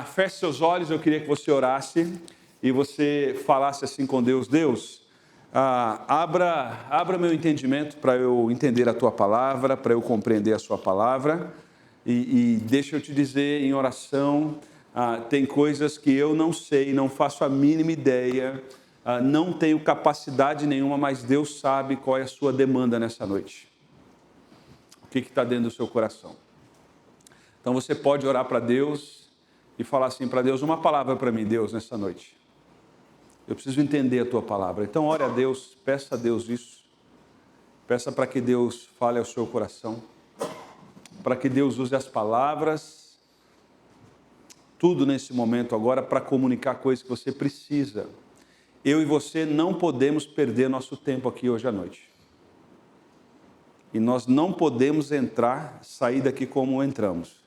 Feche seus olhos, eu queria que você orasse e você falasse assim com Deus. Deus, abra meu entendimento para eu entender a Tua palavra, para eu compreender a Sua palavra. E deixa eu te dizer em oração, tem coisas que eu não sei, não faço a mínima ideia, não tenho capacidade nenhuma, mas Deus sabe qual é a sua demanda nessa noite. O que está dentro do seu coração? Então você pode orar para Deus e falar assim para Deus, uma palavra para mim, Deus, nessa noite. Eu preciso entender a Tua palavra. Então ore a Deus, peça a Deus isso. Peça para que Deus fale ao seu coração. Para que Deus use as palavras, tudo nesse momento agora, para comunicar coisas que você precisa. Eu e você não podemos perder nosso tempo aqui hoje à noite. E nós não podemos sair daqui como entramos.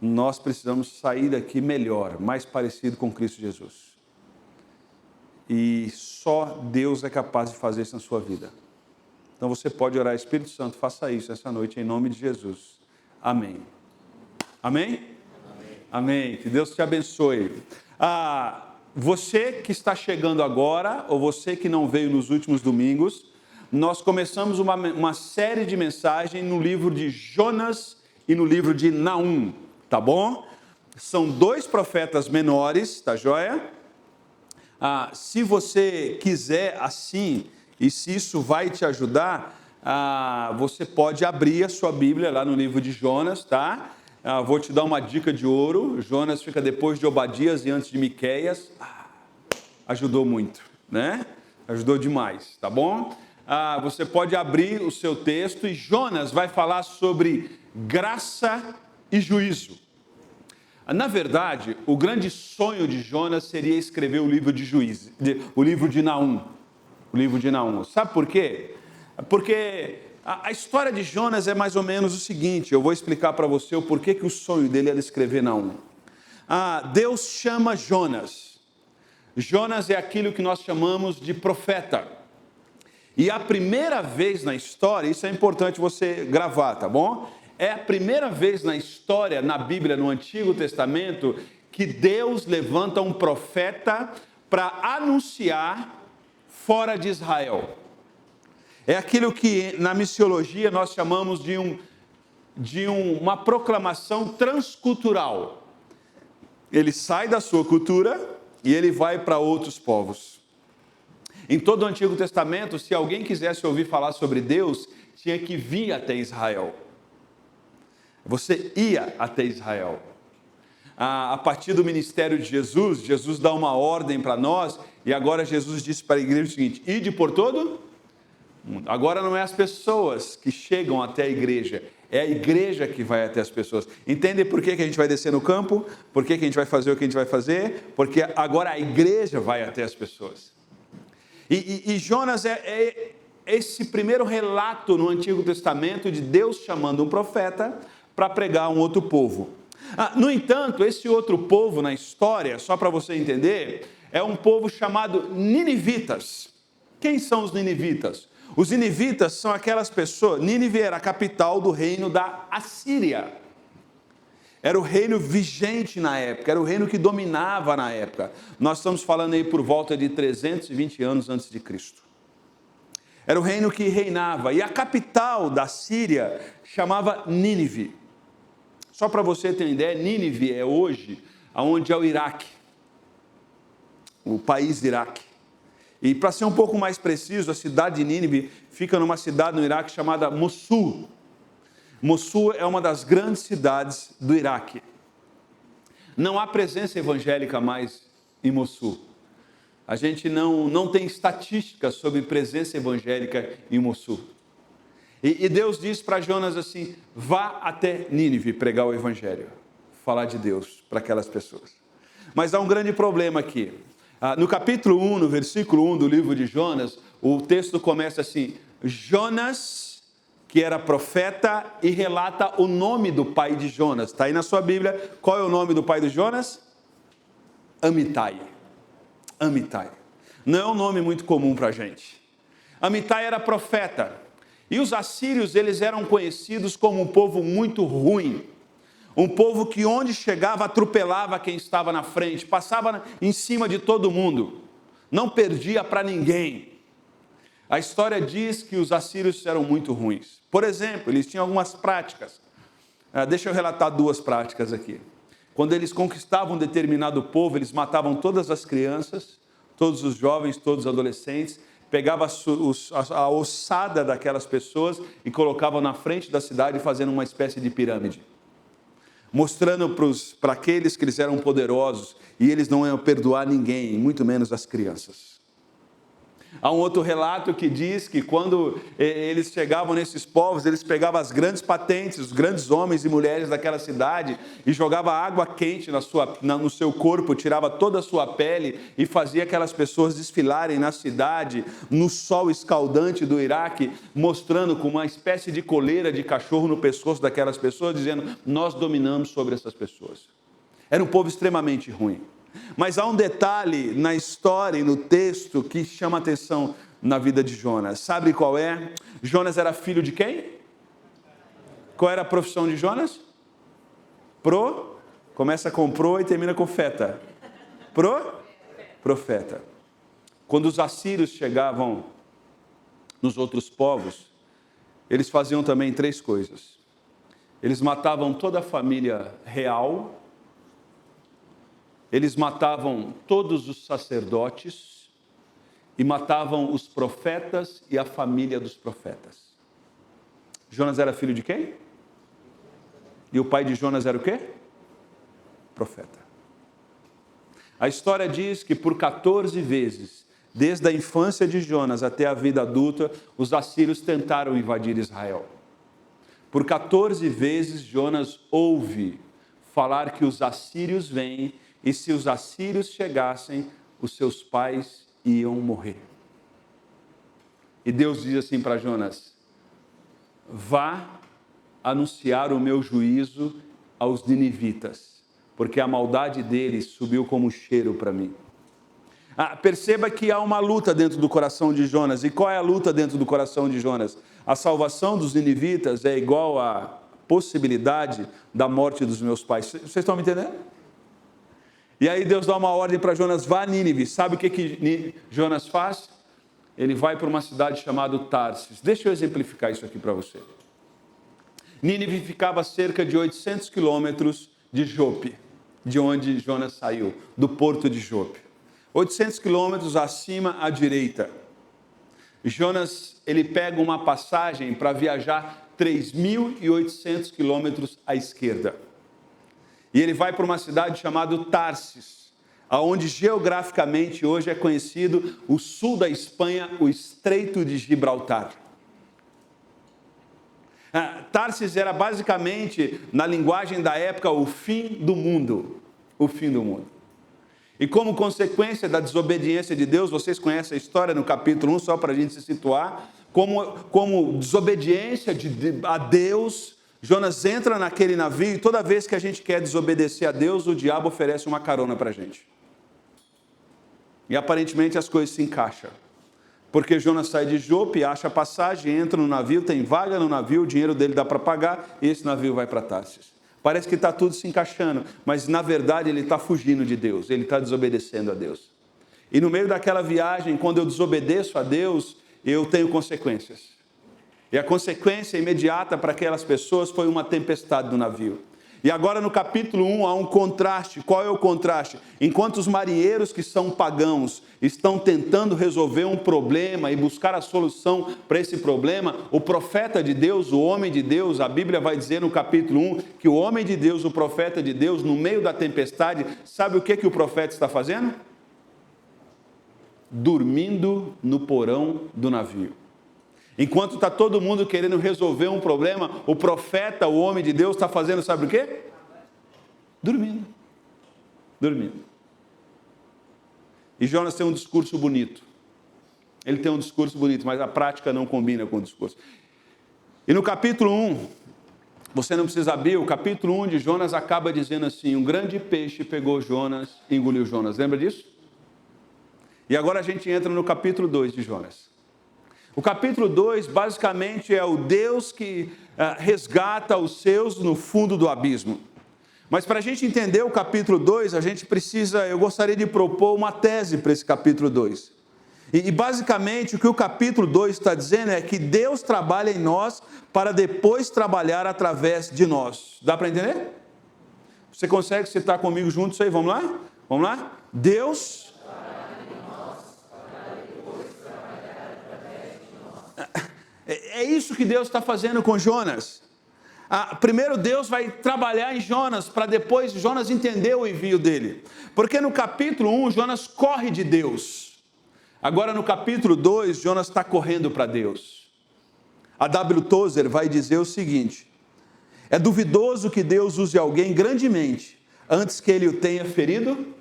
Nós precisamos sair daqui melhor, mais parecido com Cristo Jesus. E só Deus é capaz de fazer isso na sua vida. Então você pode orar, Espírito Santo, faça isso essa noite em nome de Jesus. Amém. Amém? Amém. Que Deus te abençoe. Você que está chegando agora, ou você que não veio nos últimos domingos, nós começamos uma série de mensagens no livro de Jonas e no livro de Naum, tá bom? São dois profetas menores, tá joia? Se você quiser assim, e se isso vai te ajudar, você pode abrir a sua Bíblia lá no livro de Jonas, tá? Vou te dar uma dica de ouro. Jonas fica depois de Obadias e antes de Miqueias. Ajudou muito, né? Ajudou demais, tá bom? Você pode abrir o seu texto e Jonas vai falar sobre graça e juízo. Na verdade, o grande sonho de Jonas seria escrever o livro de Juízes, o livro de Naum. O livro de Naum. Sabe por quê? Porque a história de Jonas é mais ou menos o seguinte, eu vou explicar para você o porquê que o sonho dele era escrever Naum. Deus chama Jonas. Jonas é aquilo que nós chamamos de profeta. E a primeira vez na história, isso é importante você gravar, tá bom? É a primeira vez na história, na Bíblia, no Antigo Testamento, que Deus levanta um profeta para anunciar fora de Israel. É aquilo que na missiologia nós chamamos de uma proclamação transcultural. Ele sai da sua cultura e ele vai para outros povos. Em todo o Antigo Testamento, se alguém quisesse ouvir falar sobre Deus, tinha que vir até Israel. Você ia até Israel. A partir do ministério de Jesus, Jesus dá uma ordem para nós, e agora Jesus disse para a igreja o seguinte, ide por todo mundo. Agora não é as pessoas que chegam até a igreja, é a igreja que vai até as pessoas. Entende por que a gente vai descer no campo? Por que a gente vai fazer o que a gente vai fazer? Porque agora a igreja vai até as pessoas. E Jonas é esse primeiro relato no Antigo Testamento de Deus chamando um profeta para pregar a um outro povo. No entanto, esse outro povo na história, só para você entender, é um povo chamado ninivitas. Quem são os ninivitas? Os ninivitas são aquelas pessoas, Nínive era a capital do reino da Assíria. Era o reino vigente na época, era o reino que dominava na época. Nós estamos falando aí por volta de 320 anos antes de Cristo. Era o reino que reinava, e a capital da Síria chamava Nínive. Só para você ter uma ideia, Nínive é hoje onde é o Iraque, o país Iraque. E para ser um pouco mais preciso, a cidade de Nínive fica numa cidade no Iraque chamada Mossul. Mossul é uma das grandes cidades do Iraque. Não há presença evangélica mais em Mossul. A gente não tem estatísticas sobre presença evangélica em Mossul. E Deus diz para Jonas assim, vá até Nínive pregar o evangelho, falar de Deus para aquelas pessoas. Mas há um grande problema aqui. No capítulo 1, no versículo 1 do livro de Jonas, o texto começa assim, Jonas, que era profeta, e relata o nome do pai de Jonas. Está aí na sua Bíblia, qual é o nome do pai de Jonas? Amitai. Amitai. Não é um nome muito comum para a gente. Amitai era profeta. E os assírios, eles eram conhecidos como um povo muito ruim. Um povo que onde chegava atropelava quem estava na frente, passava em cima de todo mundo, não perdia para ninguém. A história diz que os assírios eram muito ruins. Por exemplo, eles tinham algumas práticas. Deixa eu relatar duas práticas aqui. Quando eles conquistavam um determinado povo, eles matavam todas as crianças, todos os jovens, todos os adolescentes, pegavam a ossada daquelas pessoas e colocavam na frente da cidade fazendo uma espécie de pirâmide, mostrando para aqueles que eles eram poderosos e eles não iam perdoar ninguém, muito menos as crianças. Há um outro relato que diz que quando eles chegavam nesses povos, eles pegavam as grandes patentes, os grandes homens e mulheres daquela cidade e jogavam água quente no seu corpo, tirava toda a sua pele e fazia aquelas pessoas desfilarem na cidade, no sol escaldante do Iraque, mostrando com uma espécie de coleira de cachorro no pescoço daquelas pessoas, dizendo: nós dominamos sobre essas pessoas. Era um povo extremamente ruim. Mas há um detalhe na história e no texto que chama a atenção na vida de Jonas. Sabe qual é? Jonas era filho de quem? Qual era a profissão de Jonas? Começa com pro e termina com feta. Profeta. Quando os assírios chegavam nos outros povos, eles faziam também três coisas. Eles matavam toda a família real. Eles matavam todos os sacerdotes e matavam os profetas e a família dos profetas. Jonas era filho de quem? E o pai de Jonas era o quê? Profeta. A história diz que por 14 vezes, desde a infância de Jonas até a vida adulta, os assírios tentaram invadir Israel. Por 14 vezes Jonas ouve falar que os assírios vêm, e se os assírios chegassem, os seus pais iam morrer. E Deus diz assim para Jonas: vá anunciar o meu juízo aos ninivitas, porque a maldade deles subiu como cheiro para mim. Perceba que há uma luta dentro do coração de Jonas. E qual é a luta dentro do coração de Jonas? A salvação dos ninivitas é igual à possibilidade da morte dos meus pais. Vocês estão me entendendo? E aí Deus dá uma ordem para Jonas: vá a Nínive. Sabe o que Jonas faz? Ele vai para uma cidade chamada Tarsis. Deixa eu exemplificar isso aqui para você. Nínive ficava a cerca de 800 quilômetros de Jope, de onde Jonas saiu, do porto de Jope. 800 quilômetros acima à direita. Jonas, ele pega uma passagem para viajar 3.800 quilômetros à esquerda. E ele vai para uma cidade chamada Tarsis, onde geograficamente hoje é conhecido o sul da Espanha, o Estreito de Gibraltar. Tarsis era basicamente, na linguagem da época, o fim do mundo. O fim do mundo. E como consequência da desobediência de Deus, vocês conhecem a história no capítulo 1, só para a gente se situar, como desobediência a Deus, Jonas entra naquele navio e toda vez que a gente quer desobedecer a Deus, o diabo oferece uma carona para a gente. E aparentemente as coisas se encaixam. Porque Jonas sai de Jope, acha passagem, entra no navio, tem vaga no navio, o dinheiro dele dá para pagar e esse navio vai para Tarsis. Parece que está tudo se encaixando, mas na verdade ele está fugindo de Deus, ele está desobedecendo a Deus. E no meio daquela viagem, quando eu desobedeço a Deus, eu tenho consequências. E a consequência imediata para aquelas pessoas foi uma tempestade no navio. E agora no capítulo 1 há um contraste. Qual é o contraste? Enquanto os marinheiros que são pagãos estão tentando resolver um problema e buscar a solução para esse problema, o profeta de Deus, o homem de Deus, a Bíblia vai dizer no capítulo 1 que o homem de Deus, o profeta de Deus, no meio da tempestade, sabe o que o profeta está fazendo? Dormindo no porão do navio. Enquanto está todo mundo querendo resolver um problema, o profeta, o homem de Deus, está fazendo, sabe o quê? Dormindo. E Jonas tem um discurso bonito. Ele tem um discurso bonito, mas a prática não combina com o discurso. E no capítulo 1, você não precisa abrir, o capítulo 1 de Jonas acaba dizendo assim: um grande peixe pegou Jonas e engoliu Jonas. Lembra disso? E agora a gente entra no capítulo 2 de Jonas. O capítulo 2 basicamente é o Deus que resgata os seus no fundo do abismo. Mas para a gente entender o capítulo 2, eu gostaria de propor uma tese para esse capítulo 2. E basicamente o que o capítulo 2 está dizendo é que Deus trabalha em nós para depois trabalhar através de nós. Dá para entender? Você consegue citar comigo junto isso aí? Vamos lá? Vamos lá? Deus trabalha em nós para depois trabalhar através de nós. É isso que Deus está fazendo com Jonas. Primeiro Deus vai trabalhar em Jonas, para depois Jonas entender o envio dele. Porque no capítulo 1, Jonas corre de Deus. Agora no capítulo 2, Jonas está correndo para Deus. A W. Tozer vai dizer o seguinte: é duvidoso que Deus use alguém grandemente, antes que ele o tenha ferido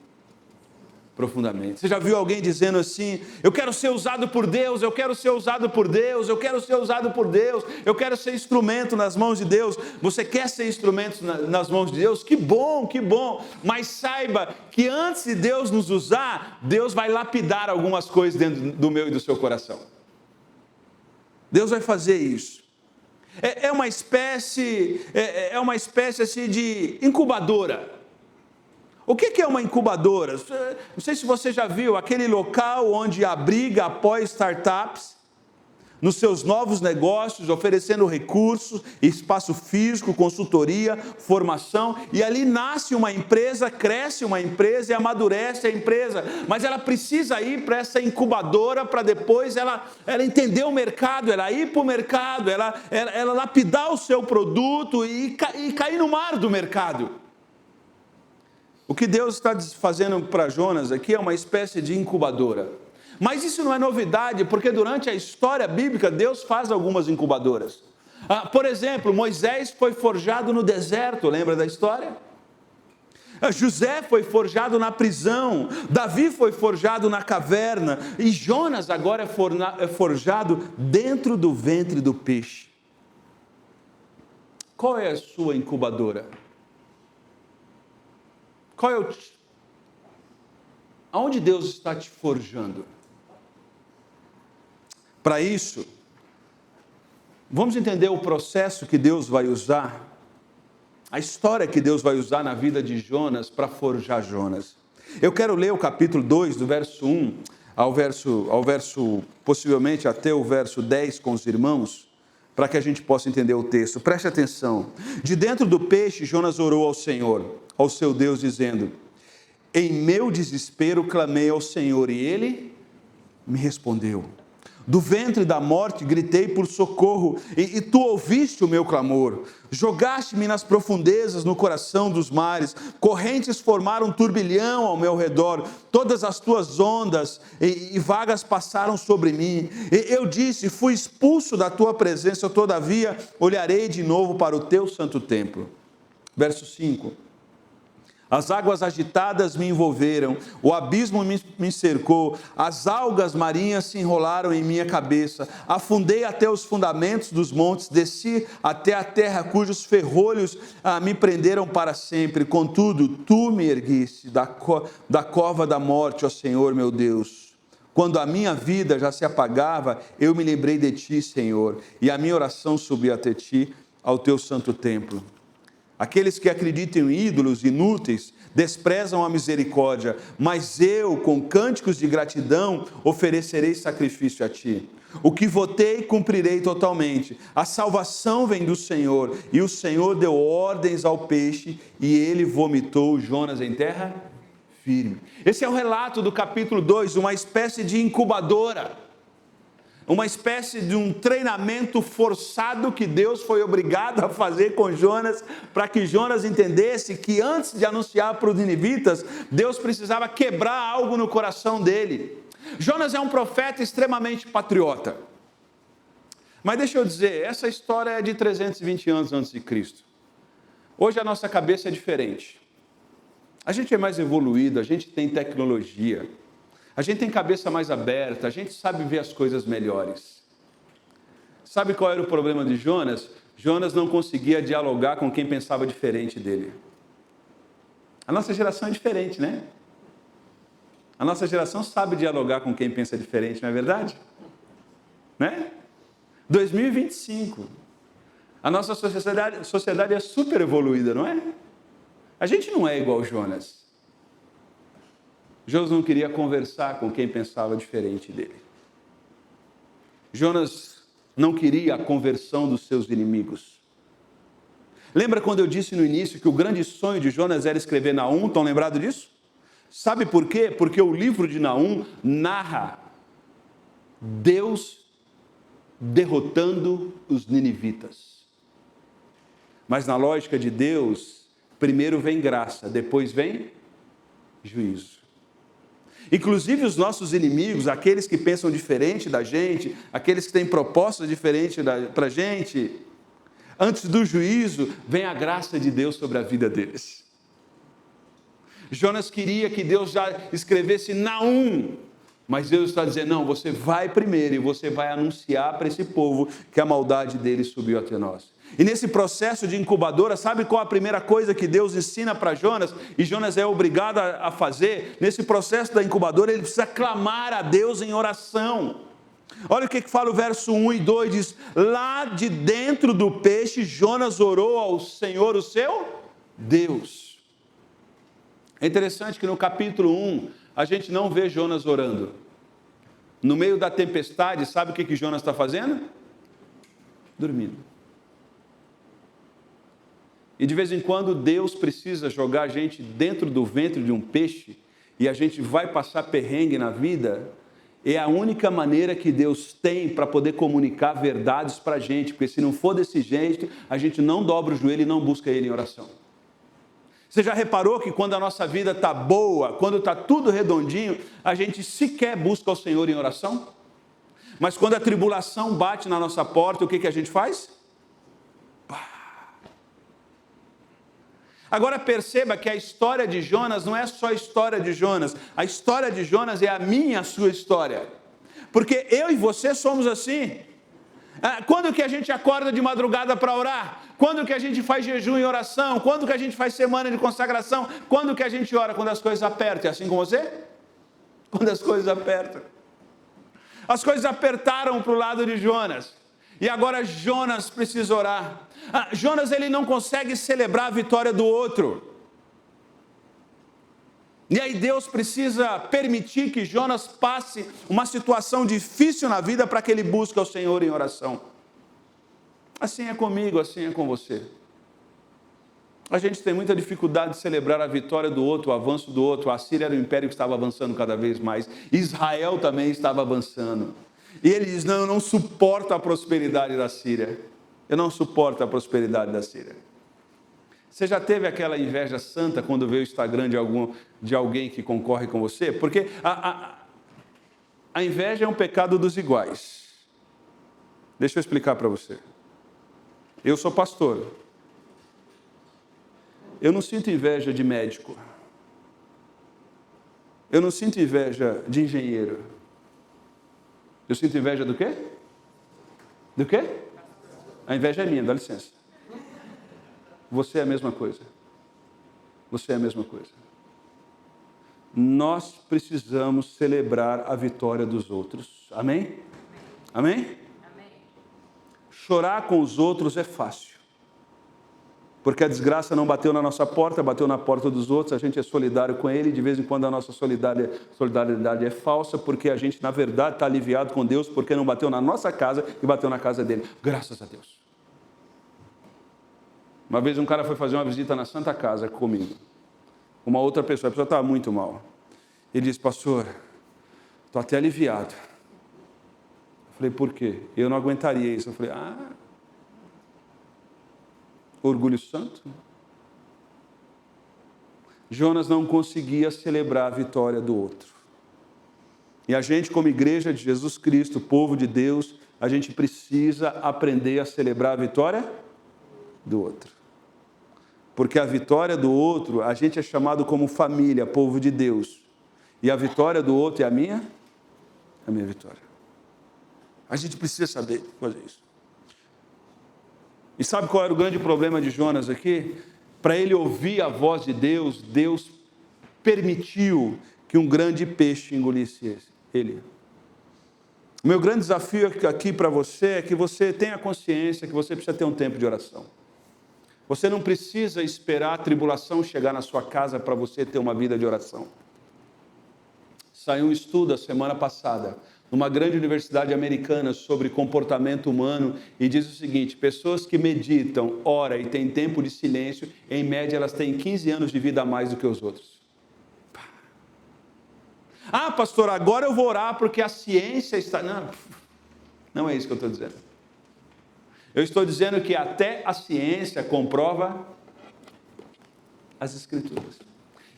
profundamente. Você já viu alguém dizendo assim: eu quero ser usado por Deus, eu quero ser usado por Deus, eu quero ser usado por Deus, eu quero ser instrumento nas mãos de Deus. Você quer ser instrumento nas mãos de Deus? Que bom, mas saiba que antes de Deus nos usar, Deus vai lapidar algumas coisas dentro do meu e do seu coração. Deus vai fazer isso. É uma espécie assim de incubadora. O que é uma incubadora? Não sei se você já viu aquele local onde abriga, apoia startups nos seus novos negócios, oferecendo recursos, espaço físico, consultoria, formação, e ali nasce uma empresa, cresce uma empresa e amadurece a empresa, mas ela precisa ir para essa incubadora para depois ela entender o mercado, ela ir para o mercado, ela lapidar o seu produto e cair no mar do mercado. O que Deus está fazendo para Jonas aqui é uma espécie de incubadora. Mas isso não é novidade, porque durante a história bíblica, Deus faz algumas incubadoras. Por exemplo, Moisés foi forjado no deserto, lembra da história? José foi forjado na prisão, Davi foi forjado na caverna, e Jonas agora é forjado dentro do ventre do peixe. Qual é a sua incubadora? Aonde Deus está te forjando? Para isso, vamos entender o processo que Deus vai usar, a história que Deus vai usar na vida de Jonas para forjar Jonas. Eu quero ler o capítulo 2, do verso 1 ao verso, possivelmente até o verso 10 com os irmãos, para que a gente possa entender o texto. Preste atenção. De dentro do peixe, Jonas orou ao Senhor, ao seu Deus, dizendo: em meu desespero clamei ao Senhor, e Ele me respondeu. Do ventre da morte gritei por socorro, e tu ouviste o meu clamor. Jogaste-me nas profundezas, no coração dos mares, correntes formaram um turbilhão ao meu redor, todas as tuas ondas e vagas passaram sobre mim. Eu disse: fui expulso da tua presença, todavia olharei de novo para o teu santo templo. Verso 5. As águas agitadas me envolveram, o abismo me cercou, as algas marinhas se enrolaram em minha cabeça, afundei até os fundamentos dos montes, desci até a terra cujos ferrolhos me prenderam para sempre. Contudo, tu me erguiste da cova da morte, ó Senhor meu Deus. Quando a minha vida já se apagava, eu me lembrei de ti, Senhor, e a minha oração subiu até ti, ao teu santo templo. Aqueles que acreditam em ídolos inúteis desprezam a misericórdia, mas eu, com cânticos de gratidão, oferecerei sacrifício a ti. O que votei, cumprirei totalmente. A salvação vem do Senhor, e o Senhor deu ordens ao peixe, e ele vomitou Jonas em terra firme. Esse é o relato do capítulo 2, uma espécie de incubadora. Uma espécie de um treinamento forçado que Deus foi obrigado a fazer com Jonas, para que Jonas entendesse que antes de anunciar para os ninivitas, Deus precisava quebrar algo no coração dele. Jonas é um profeta extremamente patriota. Mas deixa eu dizer, essa história é de 320 anos antes de Cristo. Hoje a nossa cabeça é diferente. A gente é mais evoluído, a gente tem tecnologia. A gente tem cabeça mais aberta, a gente sabe ver as coisas melhores. Sabe qual era o problema de Jonas? Jonas não conseguia dialogar com quem pensava diferente dele. A nossa geração é diferente, né? A nossa geração sabe dialogar com quem pensa diferente, não é verdade? Né? 2025. A nossa sociedade é super evoluída, não é? A gente não é igual Jonas. Jonas não queria conversar com quem pensava diferente dele. Jonas não queria a conversão dos seus inimigos. Lembra quando eu disse no início que o grande sonho de Jonas era escrever Naum? Estão lembrados disso? Sabe por quê? Porque o livro de Naum narra Deus derrotando os ninivitas. Mas na lógica de Deus, primeiro vem graça, depois vem juízo. Inclusive os nossos inimigos, aqueles que pensam diferente da gente, aqueles que têm propostas diferentes para a gente, antes do juízo, vem a graça de Deus sobre a vida deles. Jonas queria que Deus já escrevesse Naum, mas Deus está dizendo, não, você vai primeiro e você vai anunciar para esse povo que a maldade deles subiu até nós. E nesse processo de incubadora, sabe qual a primeira coisa que Deus ensina para Jonas? E Jonas é obrigado a fazer? Nesse processo da incubadora, ele precisa clamar a Deus em oração. Olha o que fala o verso 1 e 2, diz, lá de dentro do peixe, Jonas orou ao Senhor, o seu Deus. É interessante que no capítulo 1, a gente não vê Jonas orando. No meio da tempestade, sabe o que Jonas está fazendo? Dormindo. E de vez em quando Deus precisa jogar a gente dentro do ventre de um peixe e a gente vai passar perrengue na vida. É a única maneira que Deus tem para poder comunicar verdades para a gente, porque se não for desse jeito, a gente não dobra o joelho e não busca Ele em oração. Você já reparou que quando a nossa vida está boa, quando está tudo redondinho, a gente sequer busca o Senhor em oração? Mas quando a tribulação bate na nossa porta, o que a gente faz? Agora perceba que a história de Jonas não é só a história de Jonas. A história de Jonas é a minha e a sua história. Porque eu e você somos assim. Quando que a gente acorda de madrugada para orar? Quando que a gente faz jejum e oração? Quando que a gente faz semana de consagração? Quando que a gente ora? Quando as coisas apertam. É assim com você? Quando as coisas apertam. As coisas apertaram para o lado de Jonas. E agora Jonas precisa orar. Jonas ele não consegue celebrar a vitória do outro. E aí Deus precisa permitir que Jonas passe uma situação difícil na vida para que ele busque ao Senhor em oração. Assim é comigo, assim é com você. A gente tem muita dificuldade de celebrar a vitória do outro, o avanço do outro. A Síria era um império que estava avançando cada vez mais. Israel também estava avançando. E ele diz, não, eu não suporto a prosperidade da Síria. Eu não suporto a prosperidade da Síria. Você já teve aquela inveja santa quando vê o Instagram de alguém que concorre com você? Porque a inveja é um pecado dos iguais. Deixa eu explicar para você. Eu sou pastor. Eu não sinto inveja de médico. Eu não sinto inveja de engenheiro. Eu sinto inveja do quê? Do quê? A inveja é minha, dá licença. Você é a mesma coisa. Você é a mesma coisa. Nós precisamos celebrar a vitória dos outros. Amém? Amém? Amém. Chorar com os outros é fácil. Porque a desgraça não bateu na nossa porta, bateu na porta dos outros, a gente é solidário com ele, de vez em quando a nossa solidariedade é falsa, porque a gente, na verdade, está aliviado com Deus, porque não bateu na nossa casa e bateu na casa dele. Graças a Deus. Uma vez um cara foi fazer uma visita na Santa Casa comigo. Uma outra pessoa, a pessoa estava muito mal. Ele disse, pastor, estou até aliviado. Eu falei, por quê? Eu não aguentaria isso. Eu falei, orgulho santo. Jonas não conseguia celebrar a vitória do outro. E a gente, como igreja de Jesus Cristo, povo de Deus, a gente precisa aprender a celebrar a vitória do outro. Porque a vitória do outro, a gente é chamado como família, povo de Deus. E a vitória do outro é a minha vitória. A gente precisa saber fazer isso. E sabe qual era o grande problema de Jonas aqui? Para ele ouvir a voz de Deus, Deus permitiu que um grande peixe engolisse ele. O meu grande desafio aqui para você é que você tenha consciência que você precisa ter um tempo de oração. Você não precisa esperar a tribulação chegar na sua casa para você ter uma vida de oração. Saiu um estudo a semana passada, numa grande universidade americana, sobre comportamento humano, e diz o seguinte: pessoas que meditam, oram e têm tempo de silêncio, em média elas têm 15 anos de vida a mais do que os outros. Ah, pastor, agora eu vou orar porque a ciência está... Não é isso que eu estou dizendo. Eu estou dizendo que até a ciência comprova as Escrituras.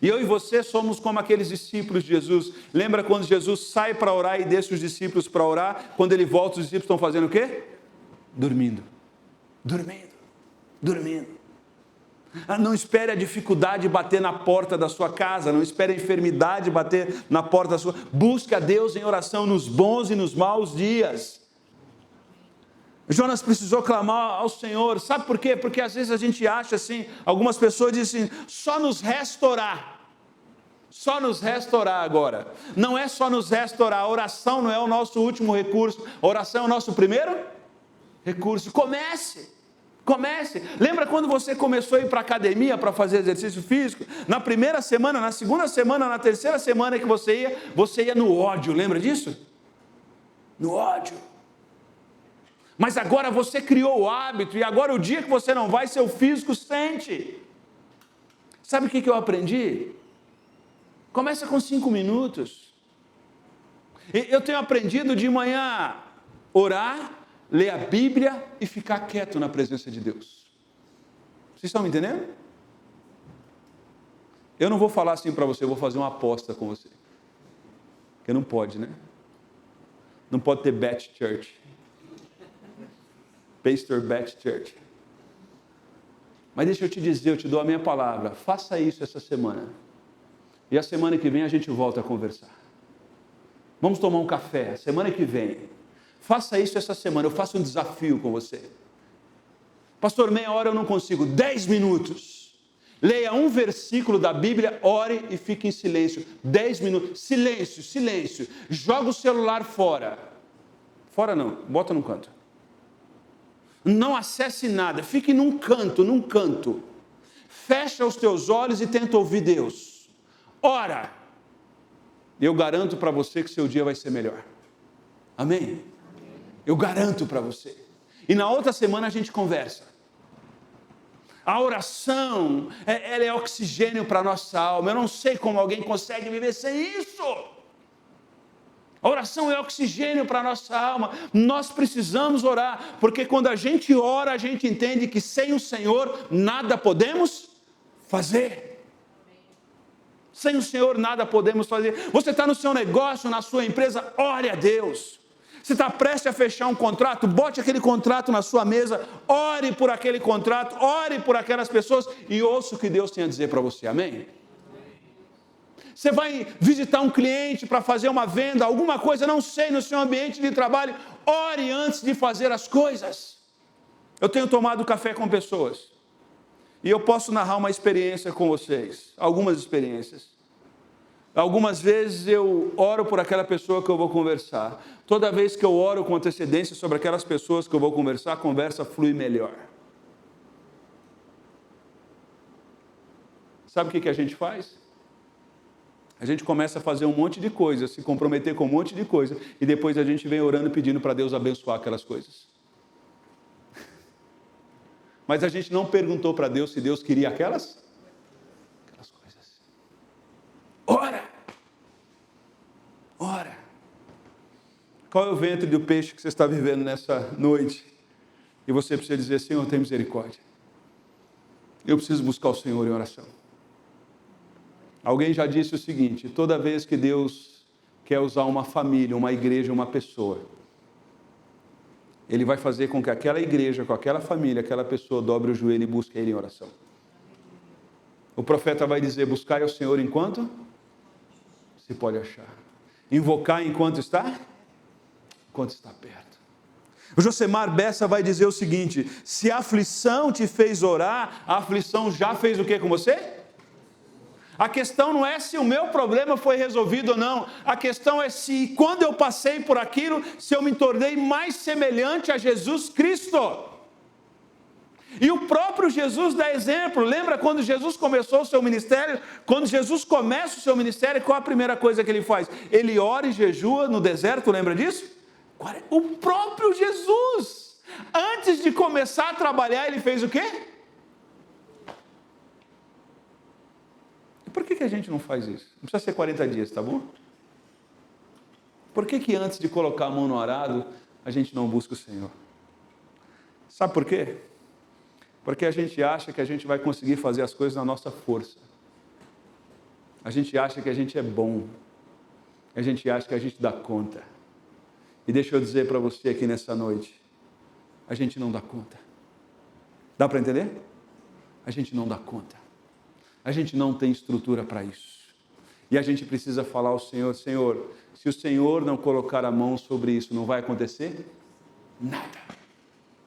E eu e você somos como aqueles discípulos de Jesus. Lembra quando Jesus sai para orar e deixa os discípulos para orar? Quando ele volta, os discípulos estão fazendo o quê? Dormindo. Não espere a dificuldade bater na porta da sua casa, não espere a enfermidade bater na porta da sua... Busque a Deus em oração nos bons e nos maus dias. Jonas precisou clamar ao Senhor, sabe por quê? Porque às vezes a gente acha assim, algumas pessoas dizem assim, só nos restaurar agora. Não é só nos restaurar, a oração não é o nosso último recurso, a oração é o nosso primeiro recurso. Comece. Lembra quando você começou a ir para a academia para fazer exercício físico? Na primeira semana, na segunda semana, na terceira semana que você ia no ódio, lembra disso? No ódio. Mas agora você criou o hábito, e agora o dia que você não vai, seu físico sente. Sabe o que eu aprendi? Começa com 5 minutos. Eu tenho aprendido de manhã orar, ler a Bíblia e ficar quieto na presença de Deus. Vocês estão me entendendo? Eu não vou falar assim para você, eu vou fazer uma aposta com você. Porque não pode, né? Não pode ter Bat Church. Pastor Bat Church. Mas deixa eu te dizer, eu te dou a minha palavra. Faça isso essa semana. E a semana que vem a gente volta a conversar. Vamos tomar um café, semana que vem. Faça isso essa semana, eu faço um desafio com você. Pastor, meia hora eu não consigo, 10 minutos. Leia um versículo da Bíblia, ore e fique em silêncio. 10 minutos, silêncio. Joga o celular fora. Fora não, bota num canto. Não acesse nada, fique num canto. Fecha os teus olhos e tenta ouvir Deus. Ora. Eu garanto para você que seu dia vai ser melhor. Amém? Eu garanto para você. E na outra semana a gente conversa. A oração, ela é oxigênio para a nossa alma. Eu não sei como alguém consegue viver sem isso. A oração é oxigênio para a nossa alma. Nós precisamos orar, porque quando a gente ora, a gente entende que sem o Senhor nada podemos fazer. Sem o Senhor nada podemos fazer. Você está no seu negócio, na sua empresa, ore a Deus. Você está prestes a fechar um contrato, bote aquele contrato na sua mesa, ore por aquele contrato, ore por aquelas pessoas e ouça o que Deus tem a dizer para você, amém? Você vai visitar um cliente para fazer uma venda, alguma coisa, não sei, no seu ambiente de trabalho, ore antes de fazer as coisas. Eu tenho tomado café com pessoas, e eu posso narrar uma experiência com vocês, algumas experiências. Algumas vezes eu oro por aquela pessoa que eu vou conversar. Toda vez que eu oro com antecedência sobre aquelas pessoas que eu vou conversar, a conversa flui melhor. Sabe o que a gente faz? A gente começa a fazer um monte de coisa, se comprometer com um monte de coisa, e depois a gente vem orando pedindo para Deus abençoar aquelas coisas. Mas a gente não perguntou para Deus se Deus queria aquelas coisas. Ora. Qual é o ventre do peixe que você está vivendo nessa noite? E você precisa dizer, Senhor, tem misericórdia. Eu preciso buscar o Senhor em oração. Alguém já disse o seguinte, toda vez que Deus quer usar uma família, uma igreja, uma pessoa, Ele vai fazer com que aquela igreja, com aquela família, aquela pessoa dobre o joelho e busque Ele em oração. O profeta vai dizer, buscai ao Senhor enquanto se pode achar. Invocar enquanto está perto. O Josemar Bessa vai dizer o seguinte, se a aflição te fez orar, a aflição já fez o que com você? A questão não é se o meu problema foi resolvido ou não. A questão é se, quando eu passei por aquilo, se eu me tornei mais semelhante a Jesus Cristo. E o próprio Jesus dá exemplo. Lembra quando Jesus começou o seu ministério? Quando Jesus começa o seu ministério, qual a primeira coisa que ele faz? Ele ora e jejua no deserto, lembra disso? O próprio Jesus, antes de começar a trabalhar, ele fez o quê? E por que a gente não faz isso? Não precisa ser 40 dias, tá bom? Por que antes de colocar a mão no arado, a gente não busca o Senhor? Sabe por quê? Porque a gente acha que a gente vai conseguir fazer as coisas na nossa força. A gente acha que a gente é bom. A gente acha que a gente dá conta. E deixa eu dizer para você aqui nessa noite, a gente não dá conta. Dá para entender? A gente não dá conta. A gente não tem estrutura para isso. E a gente precisa falar ao Senhor, Senhor, se o Senhor não colocar a mão sobre isso, não vai acontecer nada.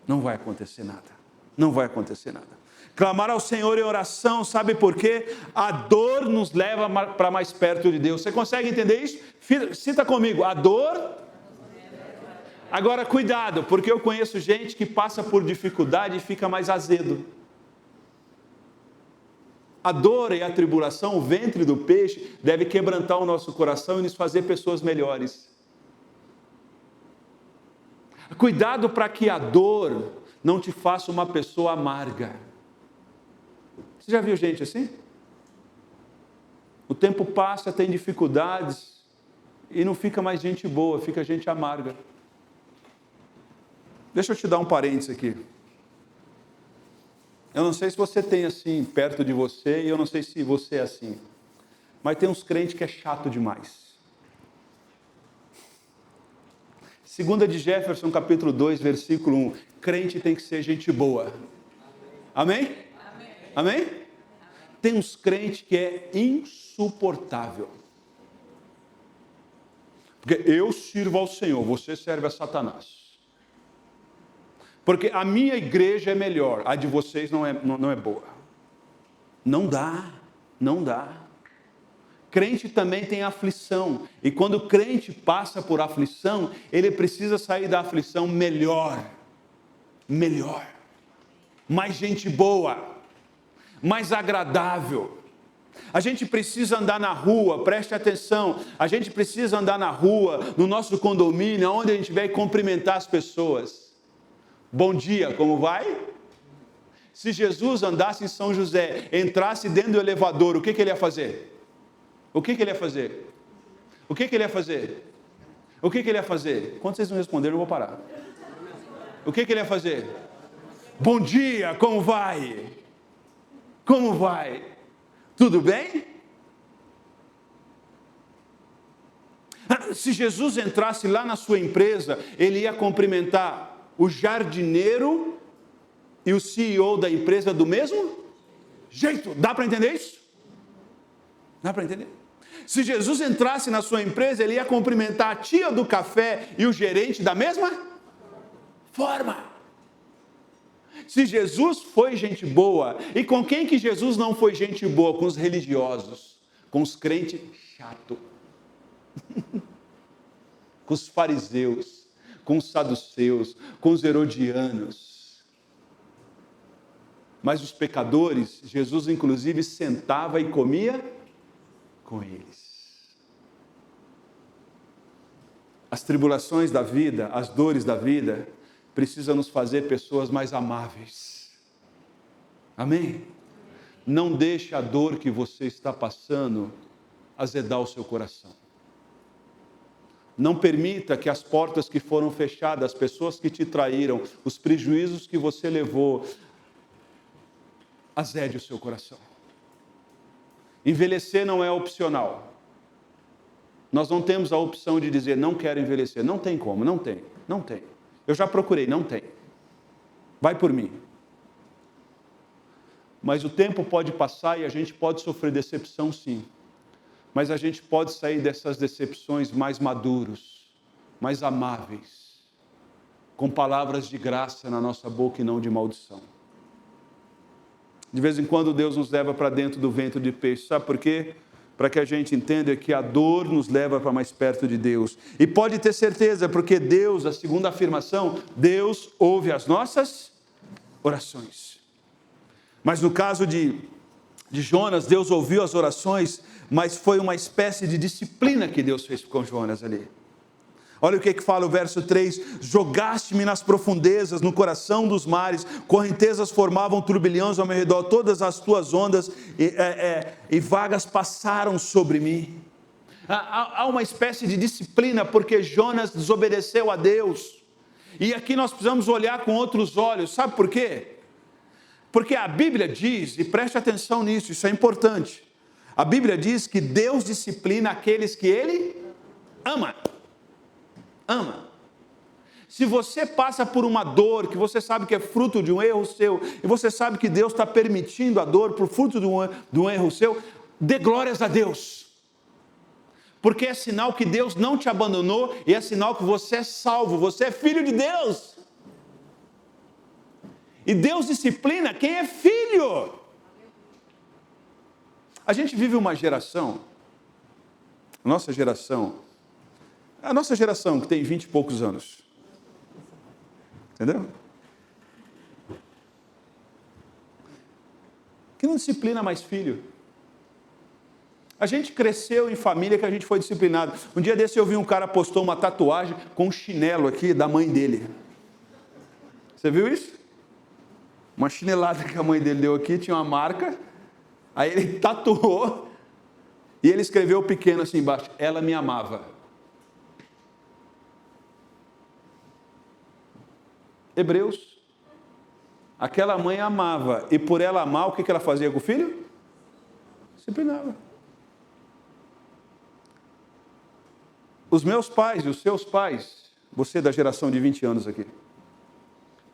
Não vai acontecer nada. Não vai acontecer nada. Clamar ao Senhor em oração, sabe por quê? A dor nos leva para mais perto de Deus. Você consegue entender isso? Cita comigo, a dor... Agora, cuidado, porque eu conheço gente que passa por dificuldade e fica mais azedo. A dor e a tribulação, o ventre do peixe, deve quebrantar o nosso coração e nos fazer pessoas melhores. Cuidado para que a dor não te faça uma pessoa amarga. Você já viu gente assim? O tempo passa, tem dificuldades e não fica mais gente boa, fica gente amarga. Deixa eu te dar um parênteses aqui. Eu não sei se você tem assim perto de você, e eu não sei se você é assim. Mas tem uns crentes que é chato demais. 2 de Jefferson, capítulo 2, versículo 1. Crente tem que ser gente boa. Amém? Amém? Amém? Tem uns crentes que é insuportável. Porque eu sirvo ao Senhor, você serve a Satanás. Porque a minha igreja é melhor, a de vocês não é boa. Não dá, não dá. Crente também tem aflição. E quando o crente passa por aflição, ele precisa sair da aflição melhor. Melhor. Mais gente boa. Mais agradável. A gente precisa andar na rua, preste atenção. A gente precisa andar na rua, no nosso condomínio, onde a gente vai cumprimentar as pessoas. Bom dia, como vai? Se Jesus andasse em São José, entrasse dentro do elevador, o que ele ia fazer? O que ele ia fazer? O que ele ia fazer? O que ele ia fazer? Quando vocês não responderam, eu vou parar. O que ele ia fazer? Bom dia, como vai? Como vai? Tudo bem? Se Jesus entrasse lá na sua empresa, ele ia cumprimentar o jardineiro e o CEO da empresa do mesmo jeito. Dá para entender isso? Dá para entender? Se Jesus entrasse na sua empresa, ele ia cumprimentar a tia do café e o gerente da mesma forma. Se Jesus foi gente boa, e com quem que Jesus não foi gente boa? Com os religiosos, com os crentes chatos, com os fariseus, com os saduceus, com os herodianos. Mas os pecadores, Jesus inclusive sentava e comia com eles. As tribulações da vida, as dores da vida, precisam nos fazer pessoas mais amáveis. Amém? Não deixe a dor que você está passando azedar o seu coração. Não permita que as portas que foram fechadas, as pessoas que te traíram, os prejuízos que você levou, azede o seu coração. Envelhecer não é opcional. Nós não temos a opção de dizer, não quero envelhecer. Não tem como, não tem. Eu já procurei, não tem. Vai por mim. Mas o tempo pode passar e a gente pode sofrer decepção, sim. Mas a gente pode sair dessas decepções mais maduros, mais amáveis, com palavras de graça na nossa boca e não de maldição. De vez em quando Deus nos leva para dentro do ventre de peixe. Sabe por quê? Para que a gente entenda que a dor nos leva para mais perto de Deus. E pode ter certeza, porque Deus, a segunda afirmação, Deus ouve as nossas orações. Mas no caso de Jonas, Deus ouviu as orações, mas foi uma espécie de disciplina que Deus fez com Jonas ali. Olha o que fala o verso 3: jogaste-me nas profundezas, no coração dos mares, correntezas formavam turbilhões ao meu redor, todas as tuas ondas e vagas passaram sobre mim. Há uma espécie de disciplina, porque Jonas desobedeceu a Deus. E aqui nós precisamos olhar com outros olhos, sabe por quê? Porque a Bíblia diz, e preste atenção nisso, isso é importante. A Bíblia diz que Deus disciplina aqueles que Ele ama. Ama. Se você passa por uma dor, que você sabe que é fruto de um erro seu, e você sabe que Deus está permitindo a dor por fruto de um erro seu, dê glórias a Deus. Porque é sinal que Deus não te abandonou, e é sinal que você é salvo, você é filho de Deus. E Deus disciplina quem é filho. A gente vive uma geração, a nossa geração que tem 20 e poucos anos, entendeu? Que não disciplina mais filho. A gente cresceu em família que a gente foi disciplinado. Um dia desse eu vi um cara postou uma tatuagem com um chinelo aqui da mãe dele. Você viu isso? Uma chinelada que a mãe dele deu aqui, tinha uma marca, aí ele tatuou, e ele escreveu pequeno assim embaixo: ela me amava. Hebreus. Aquela mãe amava, e por ela amar, o que ela fazia com o filho? Disciplinava. Os meus pais e os seus pais, você da geração de 20 anos aqui,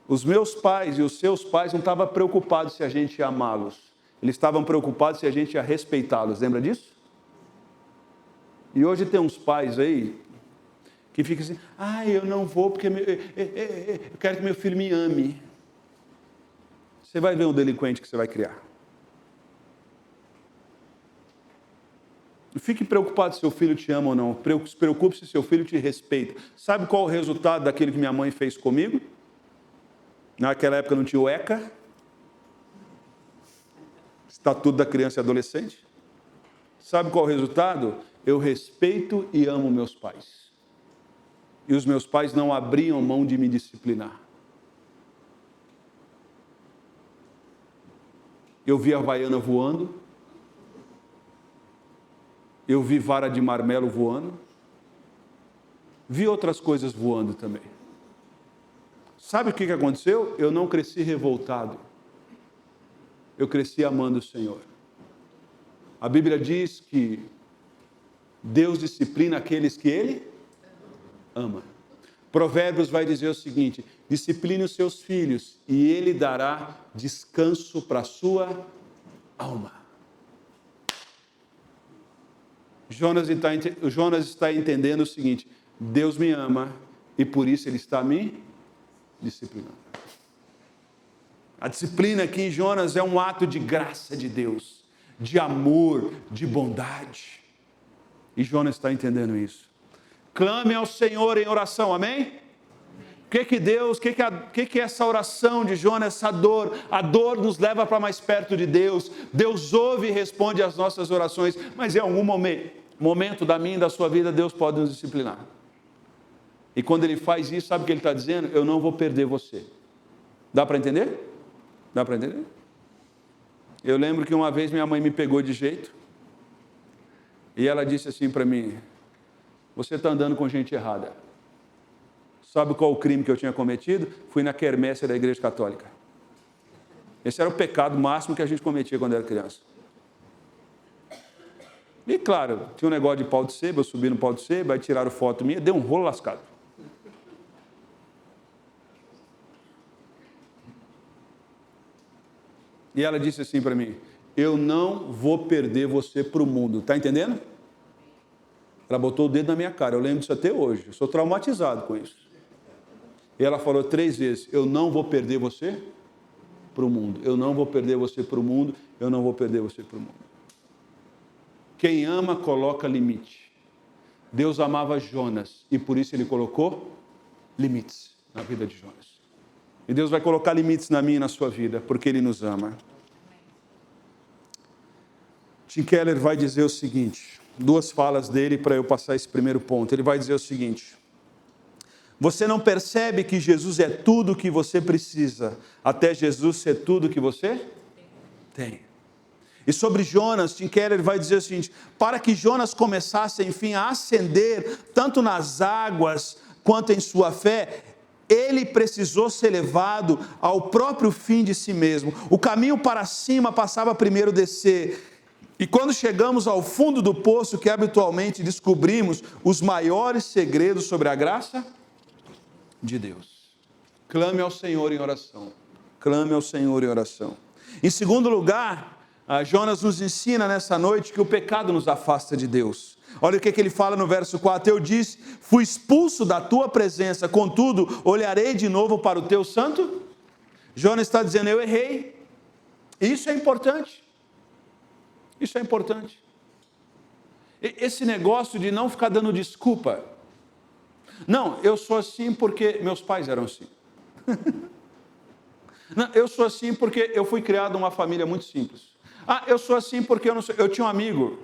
os meus pais e os seus pais não estavam preocupados se a gente ia amá-los. Eles estavam preocupados se a gente ia respeitá-los. Lembra disso? E hoje tem uns pais aí que ficam assim: eu não vou porque eu quero que meu filho me ame. Você vai ver um delinquente que você vai criar. Não fique preocupado se seu filho te ama ou não. Se preocupe se seu filho te respeita. Sabe qual o resultado daquilo que minha mãe fez comigo? Naquela época não tinha o ECA, Estatuto da Criança e Adolescente. Sabe qual o resultado? Eu respeito e amo meus pais. E os meus pais não abriam mão de me disciplinar. Eu vi a havaiana voando. Eu vi vara de marmelo voando. Vi outras coisas voando também. Sabe o que aconteceu? Eu não cresci revoltado. Eu cresci amando o Senhor. A Bíblia diz que Deus disciplina aqueles que Ele ama. Provérbios vai dizer o seguinte: discipline os seus filhos e Ele dará descanso para a sua alma. Jonas está entendendo o seguinte: Deus me ama e por isso Ele está me disciplinando. A disciplina aqui em Jonas é um ato de graça de Deus, de amor, de bondade. E Jonas está entendendo isso. Clame ao Senhor em oração, amém? O que essa oração de Jonas, essa dor? A dor nos leva para mais perto de Deus. Deus ouve e responde às nossas orações, mas em algum momento da minha e da sua vida, Deus pode nos disciplinar. E quando Ele faz isso, sabe o que Ele está dizendo? Eu não vou perder você. Dá para entender? Dá para entender? Eu lembro que uma vez minha mãe me pegou de jeito, e ela disse assim para mim: você está andando com gente errada. Sabe qual o crime que eu tinha cometido? Fui na quermesse da Igreja Católica. Esse era o pecado máximo que a gente cometia quando era criança. E claro, tinha um negócio de pau de sebo, eu subi no pau de sebo, aí tiraram foto minha, deu um rolo lascado. E ela disse assim para mim: eu não vou perder você para o mundo. Está entendendo? Ela botou o dedo na minha cara, eu lembro disso até hoje. Eu sou traumatizado com isso. E ela falou 3 vezes: eu não vou perder você para o mundo. Eu não vou perder você para o mundo. Eu não vou perder você para o mundo. Quem ama coloca limite. Deus amava Jonas e por isso Ele colocou limites na vida de Jonas. E Deus vai colocar limites na minha e na sua vida, porque Ele nos ama. Tim Keller vai dizer o seguinte, 2 falas dele para eu passar esse primeiro ponto. Ele vai dizer o seguinte: você não percebe que Jesus é tudo o que você precisa, até Jesus ser tudo o que você tem. E sobre Jonas, Tim Keller vai dizer o seguinte: para que Jonas começasse, enfim, a ascender, tanto nas águas quanto em sua fé, ele precisou ser levado ao próprio fim de si mesmo. O caminho para cima passava primeiro descer. E quando chegamos ao fundo do poço, que habitualmente descobrimos os maiores segredos sobre a graça de Deus. Clame ao Senhor em oração. Clame ao Senhor em oração. Em segundo lugar, Jonas nos ensina nessa noite que o pecado nos afasta de Deus. Olha o que ele fala no verso 4. Eu disse, fui expulso da tua presença, contudo, olharei de novo para o teu santo. Jonas está dizendo, eu errei. Isso é importante. Isso é importante. Esse negócio de não ficar dando desculpa. Não, eu sou assim porque meus pais eram assim. Não, eu sou assim porque eu fui criado numa família muito simples. Eu sou assim porque eu tinha um amigo.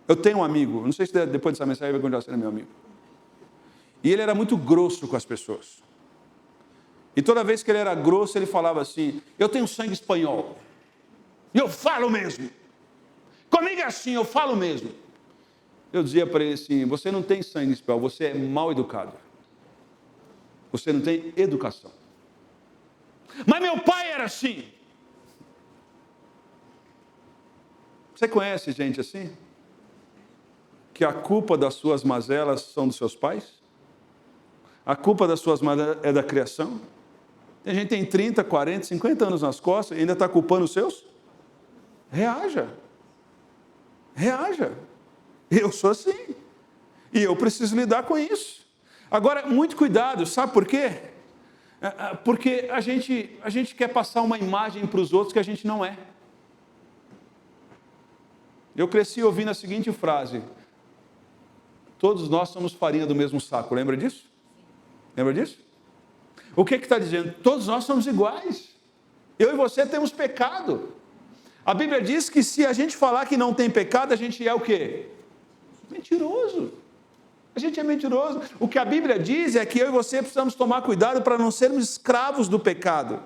Eu tenho um amigo. Não sei se depois dessa mensagem vai continuar sendo meu amigo. E ele era muito grosso com as pessoas. E toda vez que ele era grosso, ele falava assim, eu tenho sangue espanhol. E eu falo mesmo. Comigo é assim, eu falo mesmo. Eu dizia para ele assim, você não tem sangue espanhol, você é mal educado. Você não tem educação. Mas meu pai era assim. Você conhece gente assim? Que a culpa das suas mazelas são dos seus pais? A culpa das suas mazelas é da criação? Tem gente que tem 30, 40, 50 anos nas costas e ainda está culpando os seus? Reaja. Reaja. Eu sou assim. E eu preciso lidar com isso. Agora, muito cuidado, sabe por quê? Porque a gente quer passar uma imagem para os outros que a gente não é. Eu cresci ouvindo a seguinte frase, todos nós somos farinha do mesmo saco, lembra disso? Lembra disso? O que está dizendo? Todos nós somos iguais. Eu e você temos pecado. A Bíblia diz que se a gente falar que não tem pecado, a gente é o quê? Mentiroso. A gente é mentiroso. O que a Bíblia diz é que eu e você precisamos tomar cuidado para não sermos escravos do pecado.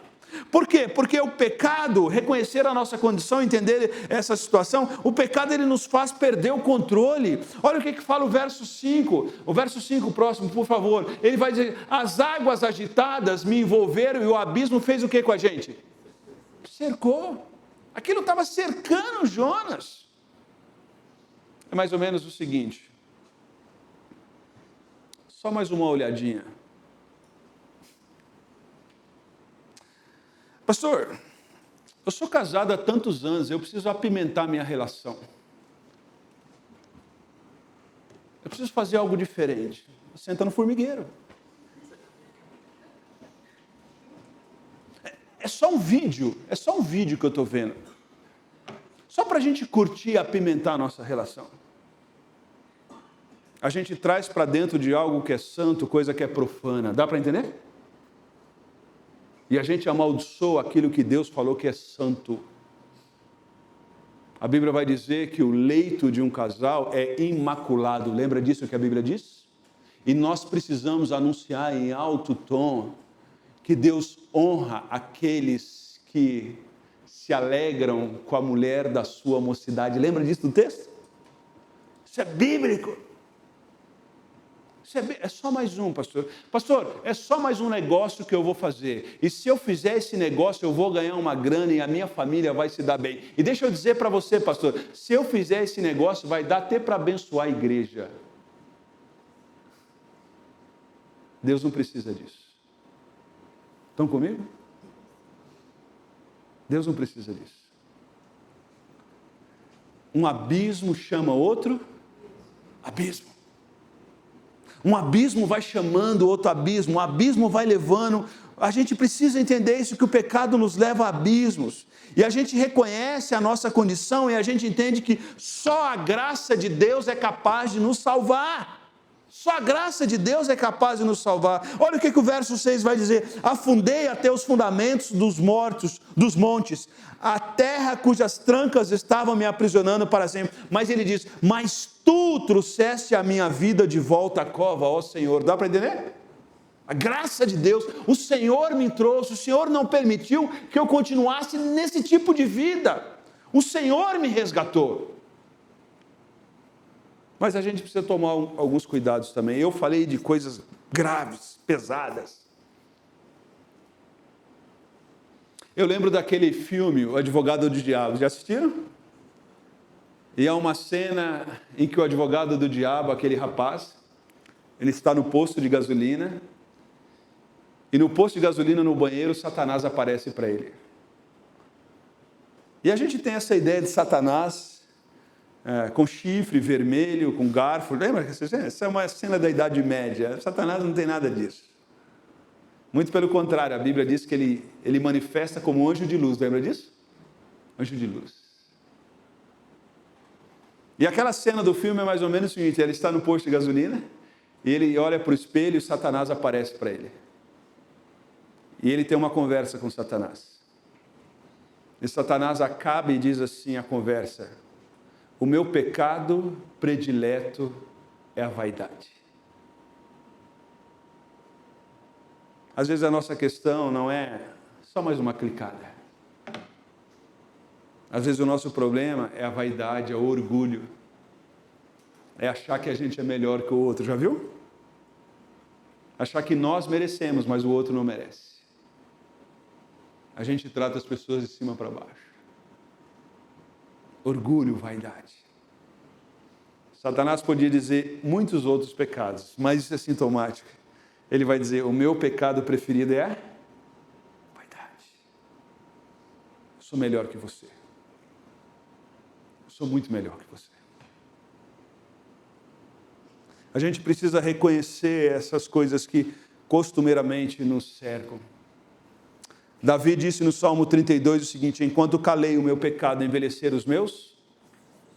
Por quê? Porque o pecado, reconhecer a nossa condição, entender essa situação, o pecado ele nos faz perder o controle. Olha o que fala o verso 5. O verso 5 próximo, por favor. Ele vai dizer, as águas agitadas me envolveram e o abismo fez o que com a gente? Cercou. Aquilo estava cercando Jonas. É mais ou menos o seguinte. Só mais uma olhadinha. Pastor, eu sou casado há tantos anos, eu preciso apimentar minha relação. Eu preciso fazer algo diferente. Senta no formigueiro. É só um vídeo que eu estou vendo. Só para a gente curtir e apimentar a nossa relação. A gente traz para dentro de algo que é santo, coisa que é profana. Dá para entender? E a gente amaldiçoa aquilo que Deus falou que é santo. A Bíblia vai dizer que o leito de um casal é imaculado. Lembra disso que a Bíblia diz? E nós precisamos anunciar em alto tom que Deus honra aqueles que se alegram com a mulher da sua mocidade. Lembra disso do texto? Isso é bíblico. É só mais um, pastor. Pastor, é só mais um negócio que eu vou fazer. E se eu fizer esse negócio, eu vou ganhar uma grana e a minha família vai se dar bem. E deixa eu dizer para você, pastor, se eu fizer esse negócio, vai dar até para abençoar a igreja. Deus não precisa disso. Estão comigo? Deus não precisa disso. Um abismo chama outro abismo. Um abismo vai chamando outro abismo, um abismo vai levando. A gente precisa entender isso, que o pecado nos leva a abismos. E a gente reconhece a nossa condição e a gente entende que só a graça de Deus é capaz de nos salvar. Só a graça de Deus é capaz de nos salvar. Olha o que o verso 6 vai dizer: afundei até os fundamentos dos montes, a terra cujas trancas estavam me aprisionando para sempre. Mas ele diz: mas tu trouxeste a minha vida de volta à cova, ó Senhor. Dá para entender? A graça de Deus, o Senhor me trouxe, o Senhor não permitiu que eu continuasse nesse tipo de vida. O Senhor me resgatou. Mas a gente precisa tomar alguns cuidados também. Eu falei de coisas graves, pesadas. Eu lembro daquele filme, O Advogado do Diabo. Já assistiram? E há uma cena em que o advogado do diabo, aquele rapaz, ele está no posto de gasolina. E no posto de gasolina, no banheiro, Satanás aparece para ele. E a gente tem essa ideia de Satanás com chifre vermelho, com garfo. Lembra? Essa é uma cena da Idade Média. Satanás não tem nada disso. Muito pelo contrário, a Bíblia diz que ele manifesta como anjo de luz. Lembra disso? Anjo de luz. E aquela cena do filme é mais ou menos o seguinte: ele está no posto de gasolina, e ele olha para o espelho e Satanás aparece para ele. E ele tem uma conversa com Satanás. E Satanás acaba e diz assim a conversa: o meu pecado predileto é a vaidade. Às vezes a nossa questão não é só mais uma clicada. Às vezes o nosso problema é a vaidade, é o orgulho. É achar que a gente é melhor que o outro. Já viu? Achar que nós merecemos, mas o outro não merece. A gente trata as pessoas de cima para baixo. Orgulho, vaidade. Satanás podia dizer muitos outros pecados, mas isso é sintomático. Ele vai dizer: o meu pecado preferido é a vaidade. Eu sou melhor que você. Eu sou muito melhor que você. A gente precisa reconhecer essas coisas que costumeiramente nos cercam. Davi disse no Salmo 32 o seguinte: enquanto calei o meu pecado, envelhecer os meus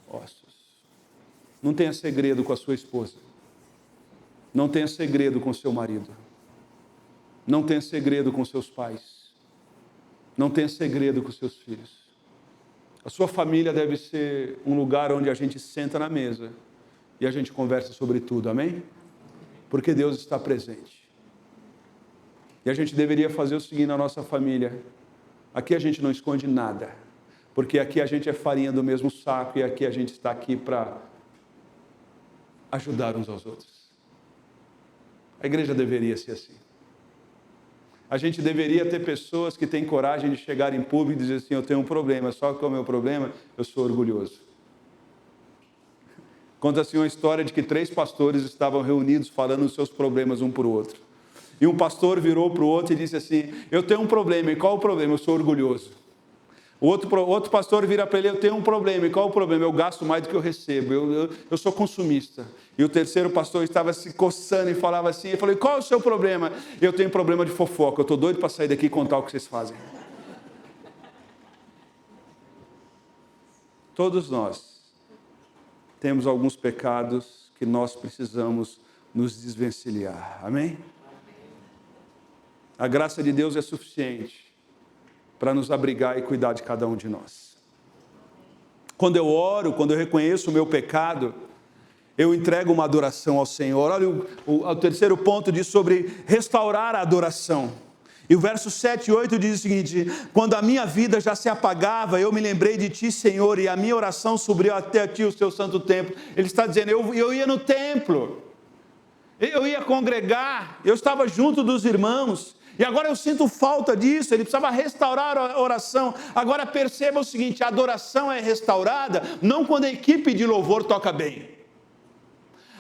ossos. Não tenha segredo com a sua esposa. Não tenha segredo com seu marido. Não tenha segredo com seus pais. Não tenha segredo com seus filhos. A sua família deve ser um lugar onde a gente senta na mesa e a gente conversa sobre tudo, amém? Porque Deus está presente. E a gente deveria fazer o seguinte na nossa família: aqui a gente não esconde nada, porque aqui a gente é farinha do mesmo saco e aqui a gente está aqui para ajudar uns aos outros. A igreja deveria ser assim. A gente deveria ter pessoas que têm coragem de chegar em público e dizer assim: eu tenho um problema, só que o meu problema, eu sou orgulhoso. Conta-se uma história de que 3 pastores estavam reunidos falando os seus problemas um para o outro. E um pastor virou para o outro e disse assim: eu tenho um problema, e qual o problema? Eu sou orgulhoso. O outro pastor vira para ele: eu tenho um problema, e qual o problema? Eu gasto mais do que eu recebo, eu sou consumista. E o terceiro pastor estava se coçando e falava assim, eu falei: qual é o seu problema? Eu tenho problema de fofoca, eu estou doido para sair daqui e contar o que vocês fazem. Todos nós temos alguns pecados que nós precisamos nos desvencilhar, amém? A graça de Deus é suficiente para nos abrigar e cuidar de cada um de nós. Quando eu oro, quando eu reconheço o meu pecado, eu entrego uma adoração ao Senhor. Olha, o terceiro ponto diz sobre restaurar a adoração. E o verso 7 e 8 diz o seguinte: quando a minha vida já se apagava, eu me lembrei de ti, Senhor, e a minha oração subiu até a ti, o teu santo templo. Ele está dizendo: eu ia no templo, eu ia congregar, eu estava junto dos irmãos, e agora eu sinto falta disso. Ele precisava restaurar a oração. Agora perceba o seguinte: a adoração é restaurada não quando a equipe de louvor toca bem.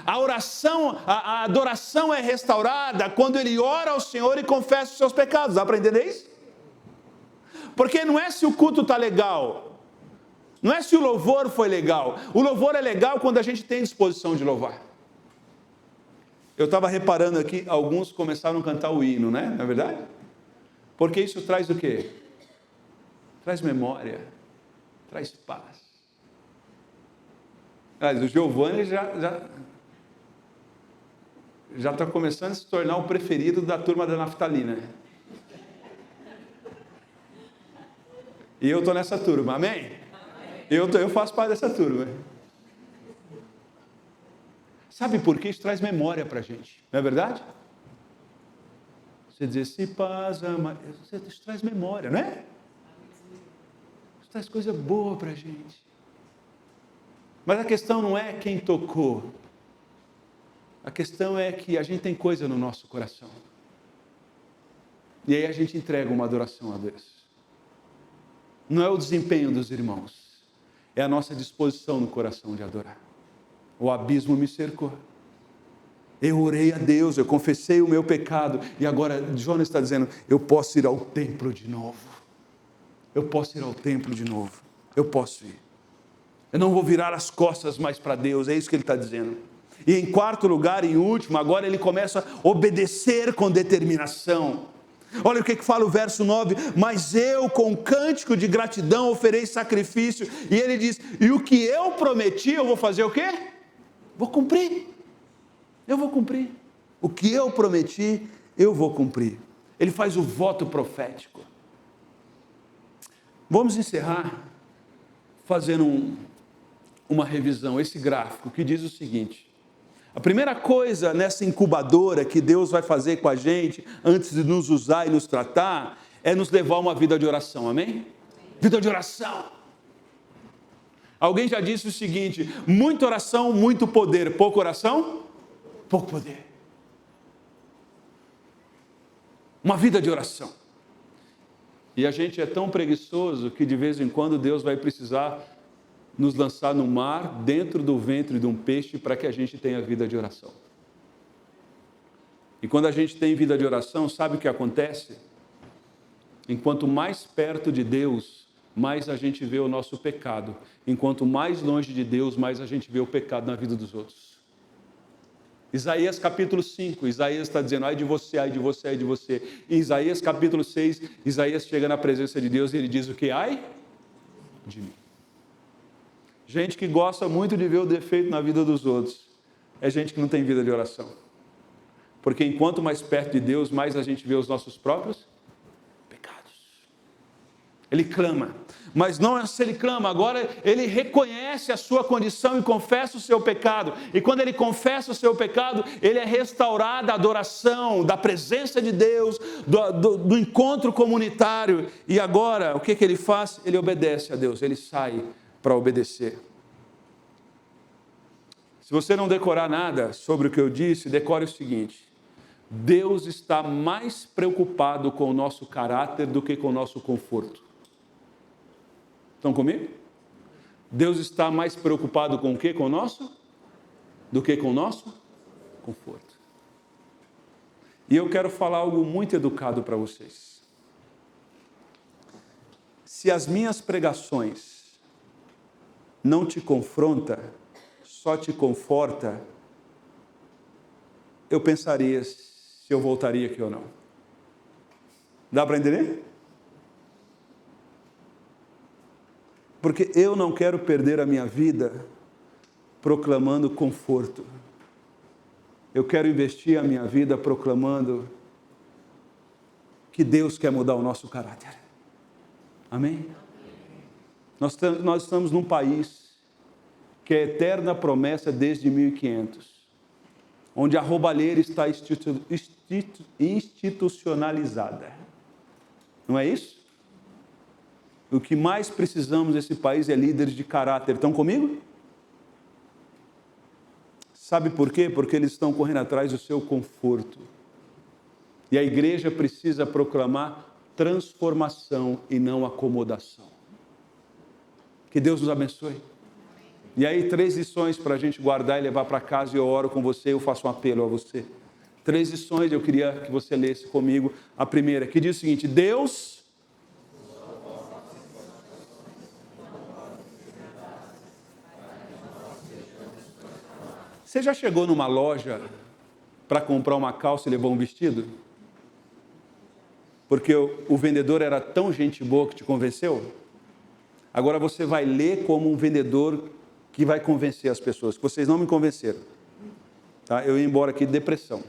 A adoração é restaurada quando ele ora ao Senhor e confessa os seus pecados. Dá para entender isso? Porque não é se o culto está legal, não é se o louvor foi legal. O louvor é legal quando a gente tem disposição de louvar. Eu estava reparando aqui, alguns começaram a cantar o hino, né? Não é verdade? Porque isso traz o quê? Traz memória, traz paz. Mas o Giovanni já... já está começando a se tornar o preferido da turma da naftalina. E eu estou nessa turma, amém? Eu faço parte dessa turma. Sabe por quê? Isso traz memória para a gente, não é verdade? Você dizer, se paz, ama, isso traz memória, não é? Isso traz coisa boa para a gente. Mas a questão não é quem tocou. A questão é que a gente tem coisa no nosso coração. E aí a gente entrega uma adoração a Deus. Não é o desempenho dos irmãos. É a nossa disposição no coração de adorar. O abismo me cercou. Eu orei a Deus, eu confessei o meu pecado. E agora Jonas está dizendo, eu posso ir ao templo de novo. Eu posso ir ao templo de novo. Eu posso ir. Eu não vou virar as costas mais para Deus. É isso que ele está dizendo. E em quarto lugar, em último, agora ele começa a obedecer com determinação. Olha o que fala o verso 9. Mas eu com cântico de gratidão ofereço sacrifício. E ele diz, e o que eu prometi, eu vou fazer o quê? Vou cumprir. Eu vou cumprir. O que eu prometi, eu vou cumprir. Ele faz o voto profético. Vamos encerrar fazendo uma revisão, esse gráfico que diz o seguinte. A primeira coisa nessa incubadora que Deus vai fazer com a gente, antes de nos usar e nos tratar, é nos levar a uma vida de oração, amém? Vida de oração. Alguém já disse o seguinte, muita oração, muito poder, pouca oração, pouco poder. Uma vida de oração. E a gente é tão preguiçoso que de vez em quando Deus vai precisar nos lançar no mar, dentro do ventre de um peixe, para que a gente tenha vida de oração. E quando a gente tem vida de oração, sabe o que acontece? Enquanto mais perto de Deus, mais a gente vê o nosso pecado. Enquanto mais longe de Deus, mais a gente vê o pecado na vida dos outros. Isaías capítulo 5, Isaías está dizendo, ai de você, ai de você, ai de você. Em Isaías capítulo 6, Isaías chega na presença de Deus e ele diz o que? Ai de mim. Gente que gosta muito de ver o defeito na vida dos outros, é gente que não tem vida de oração. Porque enquanto mais perto de Deus, mais a gente vê os nossos próprios pecados. Ele clama, mas não é se ele clama, agora ele reconhece a sua condição e confessa o seu pecado. E quando ele confessa o seu pecado, ele é restaurado da adoração, da presença de Deus, do encontro comunitário. E agora, o que ele faz? Ele obedece a Deus, ele sai para obedecer. Se você não decorar nada sobre o que eu disse, decore o seguinte: Deus está mais preocupado com o nosso caráter do que com o nosso conforto. Estão comigo? Deus está mais preocupado com o que? Com o nosso? Do que com o nosso conforto. E eu quero falar algo muito educado para vocês. Se as minhas pregações não te confronta, só te conforta, eu pensaria se eu voltaria aqui ou não. Dá para entender? Porque eu não quero perder a minha vida proclamando conforto. Eu quero investir a minha vida proclamando que Deus quer mudar o nosso caráter. Amém? Nós estamos num país que é eterna promessa desde 1500, onde a roubalheira está institucionalizada. Não é isso? O que mais precisamos nesse país é líderes de caráter. Estão comigo? Sabe por quê? Porque eles estão correndo atrás do seu conforto. E a igreja precisa proclamar transformação e não acomodação. Que Deus nos abençoe. E aí 3 lições para a gente guardar e levar para casa, e eu oro com você, eu faço um apelo a você. 3 lições eu queria que você lesse comigo. A primeira, que diz o seguinte: Deus... Você já chegou numa loja para comprar uma calça e levou um vestido? Porque o vendedor era tão gente boa que te convenceu? Agora você vai ler como um vendedor que vai convencer as pessoas, que vocês não me convenceram. tá? Eu ia embora aqui de depressão.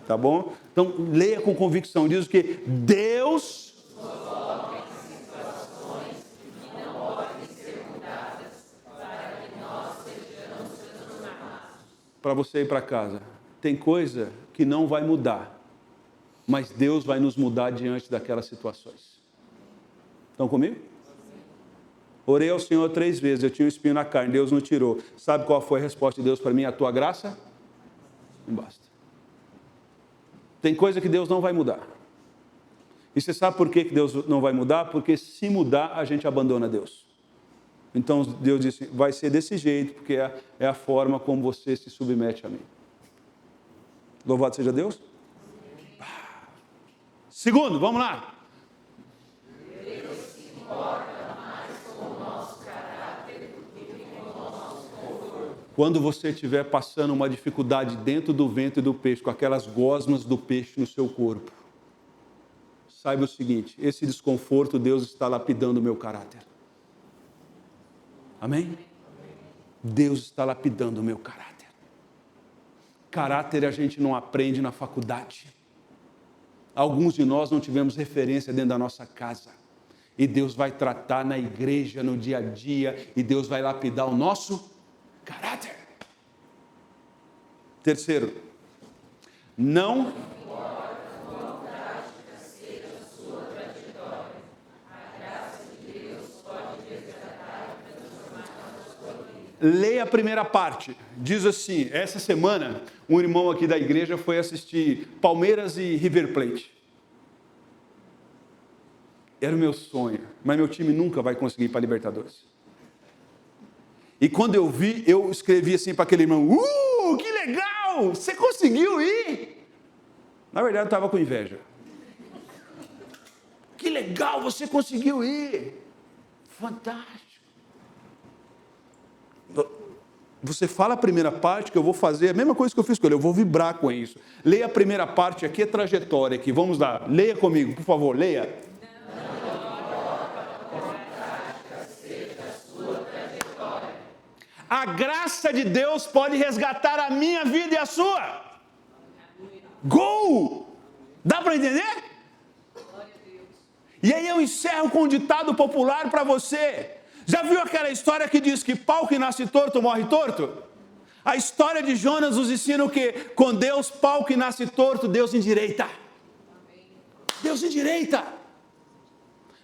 Tá bom? Então, leia com convicção. Diz o quê? Deus coloca em situações que não podem ser mudadas para que nós sejamos transformados. Para você ir para casa. Tem coisa que não vai mudar, mas Deus vai nos mudar diante daquelas situações. Estão comigo? Orei ao Senhor 3 vezes, eu tinha um espinho na carne, Deus não tirou. Sabe qual foi a resposta de Deus para mim? A tua graça não basta. Tem coisa que Deus não vai mudar. E você sabe por que Deus não vai mudar? Porque se mudar, a gente abandona Deus. Então Deus disse, vai ser desse jeito, porque é a forma como você se submete a mim. Louvado seja Deus. Segundo, vamos lá. Deus se importa mais com o nosso caráter do que com o nosso conforto. Quando você estiver passando uma dificuldade dentro do ventre do peixe, com aquelas gosmas do peixe no seu corpo, saiba o seguinte, esse desconforto Deus está lapidando o meu caráter. Amém? Deus está lapidando o meu caráter. Caráter a gente não aprende na faculdade. Alguns de nós não tivemos referência dentro da nossa casa. E Deus vai tratar na igreja, no dia a dia, e Deus vai lapidar o nosso caráter. Terceiro, não importa quão trágica seja a sua trajetória, a graça de Deus pode resgatar e transformar a sua vida. Leia a primeira parte. Diz assim, essa semana, um irmão aqui da igreja foi assistir Palmeiras e River Plate. Era o meu sonho, mas meu time nunca vai conseguir ir para a Libertadores. E quando eu vi, eu escrevi assim para aquele irmão, que legal, você conseguiu ir? Na verdade, eu estava com inveja. Que legal, você conseguiu ir. Fantástico. Você fala a primeira parte que eu vou fazer, a mesma coisa que eu fiz com ele, eu vou vibrar com isso. Leia a primeira parte aqui, é trajetória aqui, vamos lá. Leia comigo, por favor, leia. A graça de Deus pode resgatar a minha vida e a sua. Gol! Dá para entender? E aí eu encerro com um ditado popular para você. Já viu aquela história que diz que pau que nasce torto morre torto? A história de Jonas nos ensina o quê? Com Deus, pau que nasce torto, Deus endireita. Deus endireita.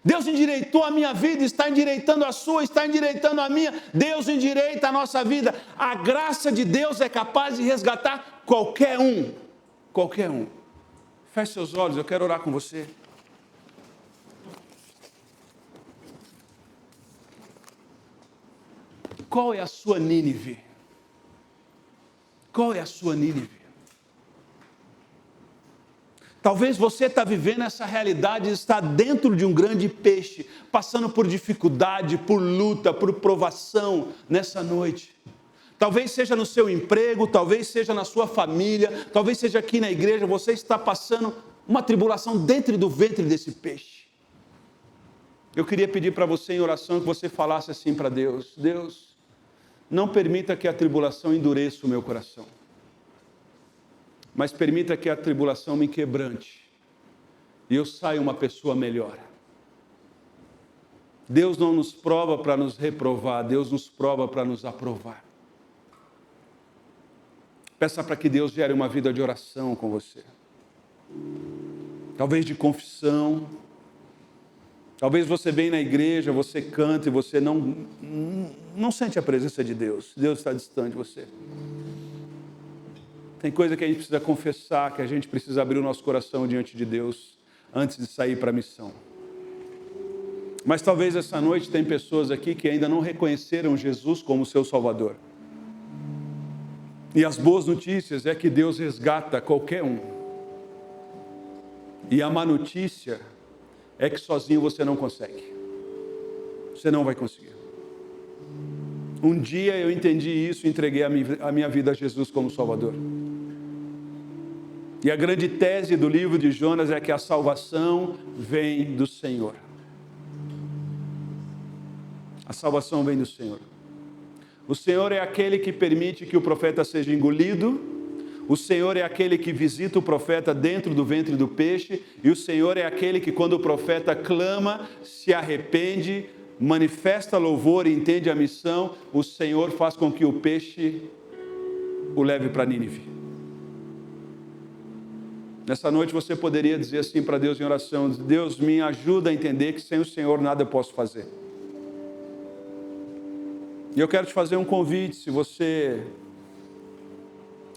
Deus endireitou a minha vida, está endireitando a sua, está endireitando a minha. Deus endireita a nossa vida. A graça de Deus é capaz de resgatar qualquer um. Qualquer um. Feche seus olhos, eu quero orar com você. Qual é a sua Nínive? Qual é a sua Nínive? Talvez você está vivendo essa realidade, está dentro de um grande peixe, passando por dificuldade, por luta, por provação nessa noite. Talvez seja no seu emprego, talvez seja na sua família, talvez seja aqui na igreja, você está passando uma tribulação dentro do ventre desse peixe. Eu queria pedir para você em oração que você falasse assim para Deus: Deus, não permita que a tribulação endureça o meu coração, mas permita que a tribulação me quebrante e eu saia uma pessoa melhor. Deus não nos prova para nos reprovar, Deus nos prova para nos aprovar. Peça para que Deus gere uma vida de oração com você. Talvez de confissão. Talvez você venha na igreja, você canta e você não sente a presença de Deus. Deus está distante de você. Tem coisa que a gente precisa confessar, que a gente precisa abrir o nosso coração diante de Deus antes de sair para a missão. Mas talvez essa noite tem pessoas aqui que ainda não reconheceram Jesus como seu Salvador. E as boas notícias é que Deus resgata qualquer um. E a má notícia é que sozinho você não consegue. Você não vai conseguir. Um dia eu entendi isso e entreguei a minha vida a Jesus como Salvador. E a grande tese do livro de Jonas é que a salvação vem do Senhor. A salvação vem do Senhor. O Senhor é aquele que permite que o profeta seja engolido. O Senhor é aquele que visita o profeta dentro do ventre do peixe. E o Senhor é aquele que, quando o profeta clama, se arrepende, manifesta louvor e entende a missão, o Senhor faz com que o peixe o leve para Nínive. Nessa noite você poderia dizer assim para Deus em oração: Deus, me ajuda a entender que sem o Senhor nada eu posso fazer. E eu quero te fazer um convite. Se você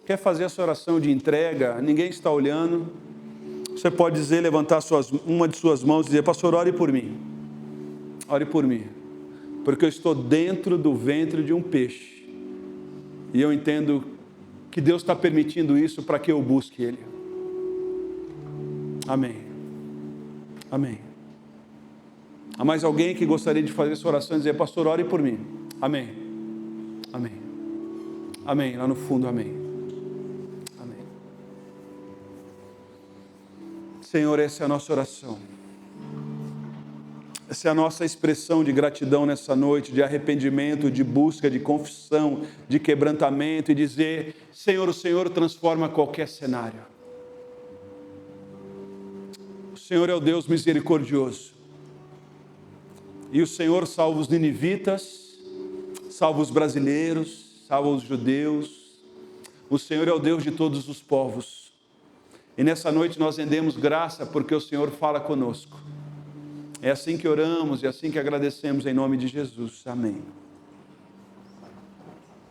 quer fazer essa oração de entrega, ninguém está olhando, você pode dizer, levantar uma de suas mãos e dizer: pastor, ore por mim. Ore por mim, porque eu estou dentro do ventre de um peixe. E eu entendo que Deus está permitindo isso para que eu busque Ele. Amém. Amém. Há mais alguém que gostaria de fazer essa oração e dizer: pastor, ore por mim. Amém. Amém. Amém. Lá no fundo, amém. Amém. Senhor, essa é a nossa oração. Essa é a nossa expressão de gratidão nessa noite, de arrependimento, de busca, de confissão, de quebrantamento, e dizer: Senhor, o Senhor transforma qualquer cenário. O Senhor é o Deus misericordioso. E o Senhor salva os ninivitas, salva os brasileiros, salva os judeus. O Senhor é o Deus de todos os povos. E nessa noite nós rendemos graça porque o Senhor fala conosco. É assim que oramos e assim que agradecemos em nome de Jesus. Amém.